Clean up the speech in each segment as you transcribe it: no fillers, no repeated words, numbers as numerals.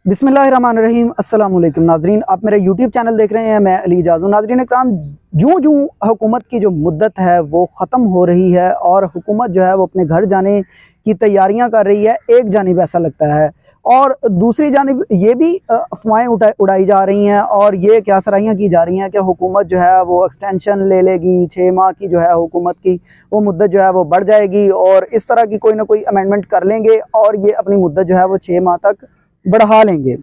बिस्मिल्लाहिर्रहमानिर्रहीम। अस्सलाम वालेकुम नाजरीन, आप मेरा यूट्यूब चैनल देख रहे हैं। मैं अली इजाज़। नाजरीन इकराम, जूँ हुकूमत की जो मुद्दत है वो ख़त्म हो रही है और हुकूमत जो है वो अपने घर जाने की तैयारियां कर रही है, एक जानिब ऐसा लगता है, और दूसरी जानिब ये भी अफवाहें उड़ाई जा रही हैं और ये क्या सराहियाँ की जा रही हैं कि हुकूमत जो है वो एक्सटेंशन ले लेगी, 6 माह की जो है हुकूमत की वो मुद्दत जो है वो बढ़ जाएगी और इस तरह की कोई ना कोई अमेंडमेंट कर लेंगे और ये अपनी मुद्दत जो है वो 6 माह तक बढ़ा लेंगे।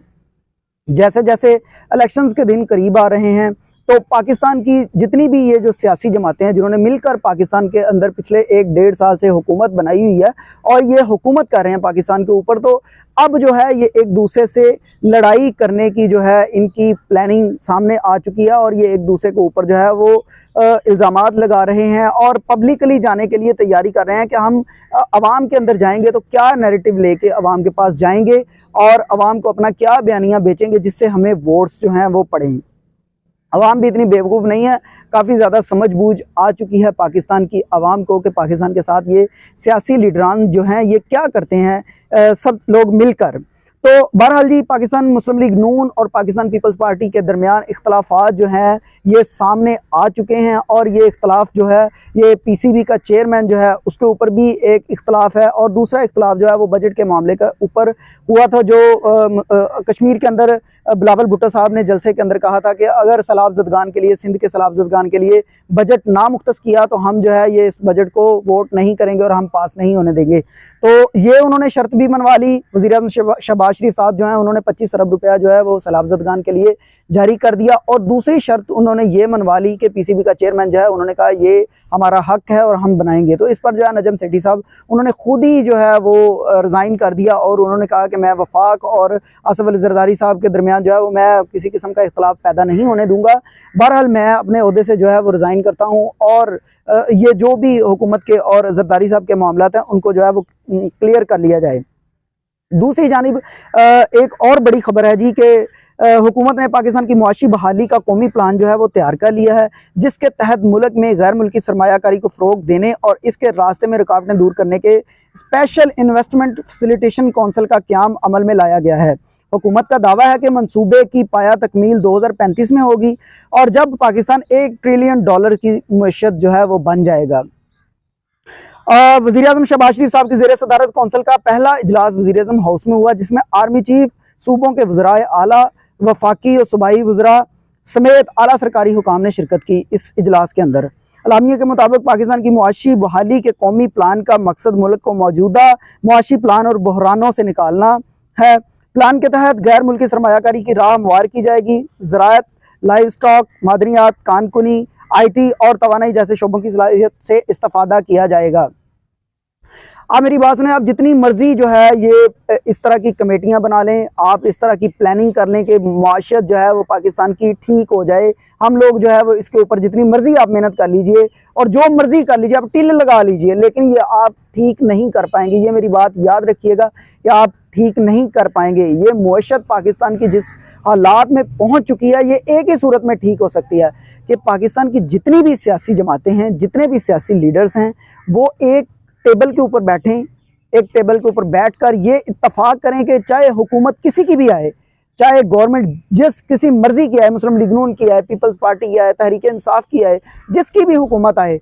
जैसे जैसे इलेक्शंस के दिन करीब आ रहे हैं तो पाकिस्तान की जितनी भी ये जो सियासी जमातें हैं जिन्होंने मिलकर पाकिस्तान के अंदर पिछले 1-1.5 साल से हुकूमत बनाई हुई है और ये हुकूमत कर रहे हैं पाकिस्तान के ऊपर, तो अब जो है ये एक दूसरे से लड़ाई करने की जो है इनकी प्लानिंग सामने आ चुकी है और ये एक दूसरे के ऊपर जो है वो इल्ज़ामात लगा रहे हैं और पब्लिकली जाने के लिए तैयारी कर रहे हैं कि हम अवाम के अंदर जाएंगे तो क्या नैरेटिव लेके अवाम के पास जाएंगे और अवाम को अपना क्या बयानियाँ बेचेंगे जिससे हमें वोट्स जो हैं वो पड़ें। अवाम भी इतनी बेवकूफ़ नहीं है, काफ़ी ज़्यादा समझबूझ आ चुकी है पाकिस्तान की अवाम को कि पाकिस्तान के साथ ये सियासी लीडरान जो हैं ये क्या करते हैं सब लोग मिलकर। तो बहरहाल जी, पाकिस्तान मुस्लिम लीग नून और पाकिस्तान पीपल्स पार्टी के दरमियान इख्तलाफात जो हैं ये सामने आ चुके हैं और ये इख्तलाफ जो है ये पीसीबी का चेयरमैन जो है उसके ऊपर भी एक इख्तलाफ है और दूसरा इख्तलाफ जो है वो बजट के मामले का ऊपर हुआ था, जो कश्मीर के अंदर बिलावल भुट्टो साहब ने जलसे के अंदर कहा था कि अगर सैलाब ज़दगान के लिए, सिंध के सैलाब ज़दगान के लिए बजट नामुख्तस किया तो हम जो है ये इस बजट को वोट नहीं करेंगे और हम पास नहीं होने देंगे। तो ये उन्होंने शर्त भी मनवा ली। वज़ीर-ए-आज़म शहबाज शरीफ साहब जो हैं उन्होंने 25 अरब रुपया जो है वो सैलाब ज़दगान के लिए जारी कर दिया और दूसरी शर्त उन्होंने ये मनवा ली कि पीसीबी का चेयरमैन जो है उन्होंने कहा ये हमारा हक है और हम बनाएंगे। तो इस पर जो है नजम सेठी साहब उन्होंने खुद ही जो है वो रिज़ाइन कर दिया और उन्होंने कहा कि मैं वफाक और आसिफ अली ज़रदारी साहब के दरमियान जो है वो मैं किसी किस्म का इख्तलाफ पैदा नहीं होने दूंगा। बहरहाल मैं अपने ओहदे से जो है वो रिज़ाइन करता हूँ और ये जो भी हुकूमत के और ज़रदारी साहब के मामलात हैं उनको जो है वो क्लियर कर लिया जाए। दूसरी जानिब एक और बड़ी खबर है जी कि हुकूमत ने पाकिस्तान की मुआशी बहाली का कौमी प्लान जो है वो तैयार कर लिया है, जिसके तहत मुल्क में गैर मुल्की सरमायाकारी को फ़रोग देने और इसके रास्ते में रुकावटें दूर करने के स्पेशल इन्वेस्टमेंट फैसिलिटेशन कौंसिल का क़याम अमल में लाया गया है। हुकूमत का दावा है कि मंसूबे की पाया तकमील 2035 में होगी और जब पाकिस्तान $1 ट्रिलियन की मईशत जो है वो बन जाएगा। वज़ीर-ए-आज़म शहबाज शरीफ साहब की ज़ेर सदारत कौंसिल का पहला इजलास वज़ीर-ए-आज़म हाउस में हुआ, जिसमें आर्मी चीफ, सूबों के वज़राए आला, वफाकी और सूबाई वज़रा समेत आला सरकारी हुकाम ने शिरकत की इस इजलास के अंदर। अलामिया के मुताबिक पाकिस्तान की मुआशी बहाली के कौमी प्लान का मकसद मुल्क को मौजूदा मुआशी प्लान और बहरानों से निकालना है। प्लान के तहत गैर मुल्की सरमायाकारी की राह हमवार की जाएगी। ज़राअत, लाइव स्टॉक, मादनियात, कानकुनी, IT और तवानाई जैसे शोबों की सलाहियत से इस्तेफादा किया जाएगा। आप मेरी बात सुने, आप जितनी मर्जी जो है ये इस तरह की कमेटियां बना लें, आप इस तरह की प्लानिंग कर लें कि माशत जो है वो पाकिस्तान की ठीक हो जाए, हम लोग जो है वो इसके ऊपर जितनी मर्जी आप मेहनत कर लीजिए और जो मर्जी कर लीजिए, आप टिल लगा लीजिए, लेकिन ये आप ठीक नहीं कर पाएंगे। ये मेरी बात याद रखिएगा कि आप ठीक नहीं कर पाएंगे। ये मुआशत पाकिस्तान की जिस हालात में पहुंच चुकी है, ये एक ही सूरत में ठीक हो सकती है कि पाकिस्तान की जितनी भी सियासी जमातें हैं, जितने भी सियासी लीडर्स हैं, वो एक टेबल के ऊपर बैठें, एक टेबल के ऊपर बैठकर ये इत्तफाक करें कि चाहे हुकूमत किसी की भी आए, चाहे गवर्नमेंट जिस किसी मर्जी की आए, मुस्लिम लीग नून की आए, पीपल्स पार्टी की आए, तहरीक इंसाफ की आए, जिसकी भी हुकूमत आए,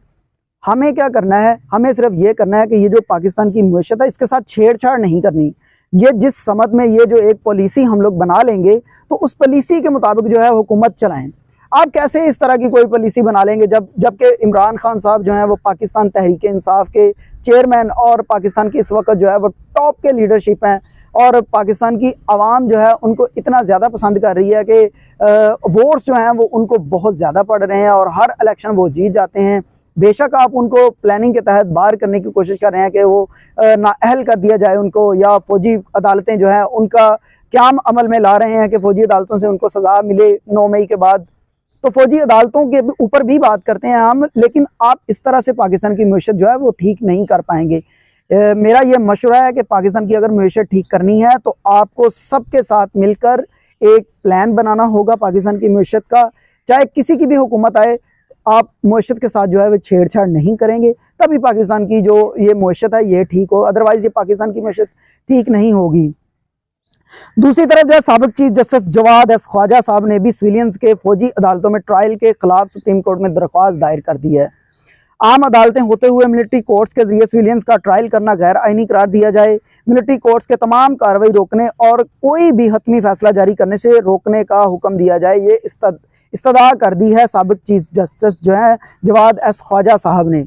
हमें क्या करना है, हमें सिर्फ ये करना है कि ये जो पाकिस्तान की मुआशत है इसके साथ छेड़छाड़ नहीं करनी। ये जिस समत में ये जो एक पॉलिसी हम लोग बना लेंगे तो उस पॉलिसी के मुताबिक जो है हुकूमत चलाएं। आप कैसे इस तरह की कोई पॉलिसी बना लेंगे जबकि इमरान खान साहब जो हैं वो पाकिस्तान तहरीक इंसाफ के चेयरमैन और पाकिस्तान की इस वक्त जो है वो टॉप के लीडरशिप हैं और पाकिस्तान की आवाम जो है उनको इतना ज़्यादा पसंद कर रही है कि वोट्स जो हैं वो उनको बहुत ज़्यादा पड़ रहे हैं और हर इलेक्शन वो जीत जाते हैं। बेशक आप उनको प्लानिंग के तहत बाहर करने की कोशिश कर रहे हैं कि वो नाअहल कर दिया जाए उनको, या फौजी अदालतें जो हैं उनका क़याम अमल में ला रहे हैं कि फ़ौजी अदालतों से उनको सज़ा मिले 9 मई के बाद। तो फौजी अदालतों के ऊपर भी बात करते हैं हम, लेकिन आप इस तरह से पाकिस्तान की मईशत जो है वो ठीक नहीं कर पाएंगे। मेरा ये मशवरा है कि पाकिस्तान की अगर मईशत ठीक करनी है तो आपको सबके साथ मिलकर एक प्लान बनाना होगा पाकिस्तान की मईशत का। चाहे किसी की भी हुकूमत आए, आप मईशत के साथ जो है वो छेड़छाड़ नहीं करेंगे, तभी पाकिस्तान की जो ये मईशत है ये ठीक हो, अदरवाइज़ ये पाकिस्तान की मईशत ठीक नहीं होगी। दूसरी तरफ जो है साबिक chief justice Jawad S Khawaja साहब ने भी सिविलियंस के फौजी अदालतों में ट्रायल के खिलाफ सुप्रीम कोर्ट में दरख्वास्त दायर कर दी है। आम अदालतें होते हुए मिलिट्री कोर्ट्स के जरिए सिविलियंस का ट्रायल करना गैर आईनी करार दिया जाए, मिलिट्री कोर्ट्स के तमाम कार्रवाई रोकने और कोई भी हतमी फैसला जारी करने से रोकने का हुक्म दिया जाए, ये इस्तदा कर दी है साबिक चीफ जस्टिस जो है जवाद एस ख्वाजा साहब ने।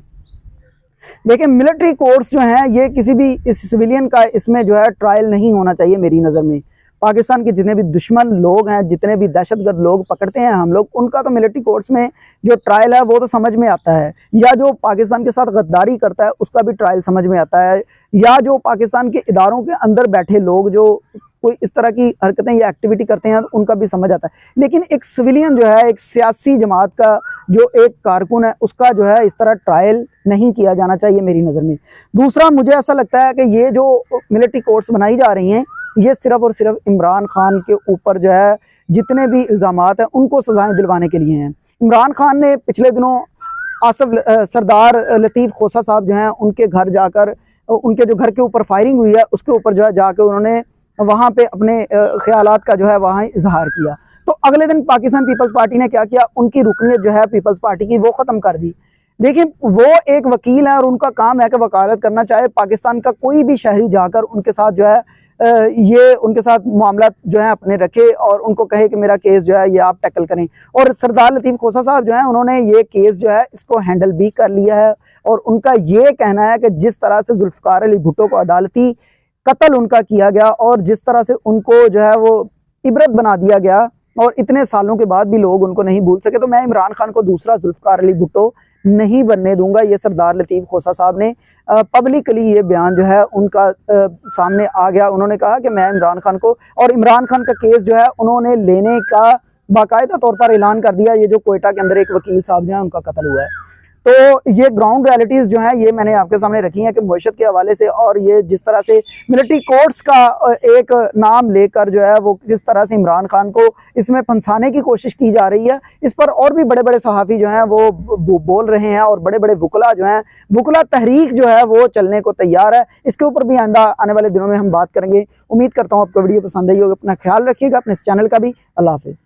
लेकिन मिलिट्री कोर्ट्स जो हैं ये किसी भी इस सिविलियन का इसमें जो है ट्रायल नहीं होना चाहिए मेरी नज़र में। पाकिस्तान के जितने भी दुश्मन लोग हैं, जितने भी दहशतगर्द लोग पकड़ते हैं हम लोग, उनका तो मिलिट्री कोर्ट्स में जो ट्रायल है वो तो समझ में आता है, या जो पाकिस्तान के साथ गद्दारी करता है उसका भी ट्रायल समझ में आता है, या जो पाकिस्तान के इदारों के अंदर बैठे लोग जो कोई इस तरह की हरकतें या एक्टिविटी करते हैं उनका भी समझ आता है। लेकिन एक सिविलियन जो है, एक सियासी जमात का जो एक कारकुन है, उसका जो है इस तरह ट्रायल नहीं किया जाना चाहिए मेरी नज़र में। दूसरा, मुझे ऐसा लगता है कि ये जो मिलिट्री कोर्ट्स बनाई जा रही हैं ये सिर्फ और सिर्फ इमरान खान के ऊपर जो है जितने भी इल्ज़ामात हैं उनको सजाएं दिलवाने के लिए हैं। इमरान खान ने पिछले दिनों आसफ सरदार लतीफ़ खोसा साहब जो हैं उनके घर जाकर, उनके जो घर के ऊपर फायरिंग हुई है उसके ऊपर जो है जाकर उन्होंने वहाँ पे अपने ख्यालात का जो है वहाँ इजहार किया। तो अगले दिन पाकिस्तान पीपल्स पार्टी ने क्या किया, उनकी रुकनीत जो है पीपल्स पार्टी की वो ख़त्म कर दी। देखिए, वो एक वकील है और उनका काम है कि वकालत करना, चाहे पाकिस्तान का कोई भी शहरी जाकर उनके साथ जो है ये उनके साथ मामला जो है अपने रखे और उनको कहे कि मेरा केस जो है ये आप टैकल करें। और सरदार लतीफ़ खोसा साहब जो है उन्होंने ये केस जो है इसको हैंडल भी कर लिया है। और उनका ये कहना है कि जिस तरह से जुल्फ़िकार अली भुट्टो को अदालती कत्ल उनका किया गया और जिस तरह से उनको जो है वो इबरत बना दिया गया और इतने सालों के बाद भी लोग उनको नहीं भूल सके, तो मैं इमरान खान को दूसरा जुल्फ़िकार अली भुट्टो नहीं बनने दूंगा। ये सरदार लतीफ़ खोसा साहब ने पब्लिकली ये बयान जो है उनका सामने आ गया। उन्होंने कहा कि मैं इमरान खान को, और इमरान खान का केस जो है उन्होंने लेने का बाकायदा तौर पर ऐलान कर दिया, ये जो कोयटा के अंदर एक वकील साहब जो है उनका कत्ल हुआ है। तो ये ग्राउंड रियलिटीज़ जो है ये मैंने आपके सामने रखी हैं कि मईशत के हवाले से, और ये जिस तरह से मिलिट्री कोर्ट्स का एक नाम लेकर जो है वो किस तरह से इमरान खान को इसमें फंसाने की कोशिश की जा रही है, इस पर और भी बड़े बड़े सहाफ़ी जो हैं वो बोल रहे हैं और बड़े बड़े वकला जो हैं, वकला तहरीक जो है वो चलने को तैयार है। इसके ऊपर भी आइंदा आने वाले दिनों में हम बात करेंगे। उम्मीद करता हूँ आपको वीडियो पसंद आई होगी। अपना ख्याल रखिएगा, अपने इस चैनल का भी। अल्लाह हाफिज़।